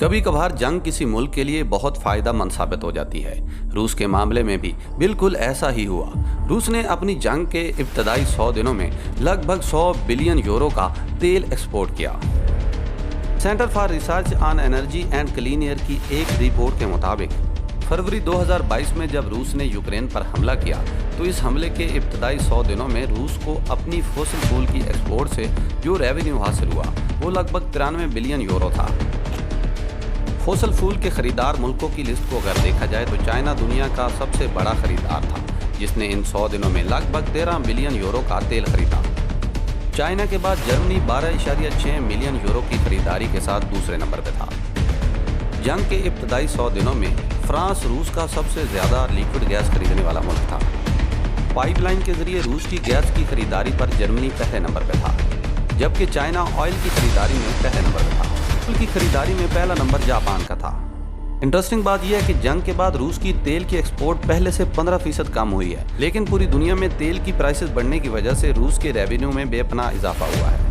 कभी कभार जंग किसी मुल्क के लिए बहुत फायदेमंद साबित हो जाती है। रूस के मामले में भी बिल्कुल ऐसा ही हुआ। रूस ने अपनी जंग के इब्तदाई 100 दिनों में लगभग 100 बिलियन यूरो का तेल एक्सपोर्ट किया। Centre for research on energy and clean air की एक रिपोर्ट के मुताबिक फरवरी 2022 में जब रूस ने यूक्रेन पर हमला किया तो इस हमले के इब्तदाई 100 दिनों में रूस को अपनी फॉसिल फ्यूल की एक्सपोर्ट से जो रेवेन्यू हासिल हुआ वो लगभग 93 बिलियन यूरो था। फॉसिल फ्यूल के खरीदार मुल्कों की लिस्ट को अगर देखा जाए तो चाइना दुनिया का सबसे बड़ा खरीदार था, जिसने इन 100 दिनों में लगभग 13 बिलियन यूरो का तेल खरीदा। चाइना के बाद जर्मनी 12.6 मिलियन यूरो की खरीदारी के साथ दूसरे नंबर पर था। जंग के इब्तदाई 100 दिनों में फ्रांस रूस का सबसे ज़्यादा लिक्विड गैस खरीदने वाला मुल्क था। पाइपलाइन के जरिए रूस की गैस की खरीदारी पर जर्मनी पहले नंबर पर था, जबकि चाइना ऑयल की खरीदारी में पहले नंबर पर था। की खरीदारी में पहला नंबर जापान का था। इंटरेस्टिंग बात यह है कि जंग के बाद रूस की तेल की एक्सपोर्ट पहले से 15% कम हुई है, लेकिन पूरी दुनिया में तेल की प्राइसेस बढ़ने की वजह से रूस के रेवेन्यू में बेपनाह इजाफा हुआ है।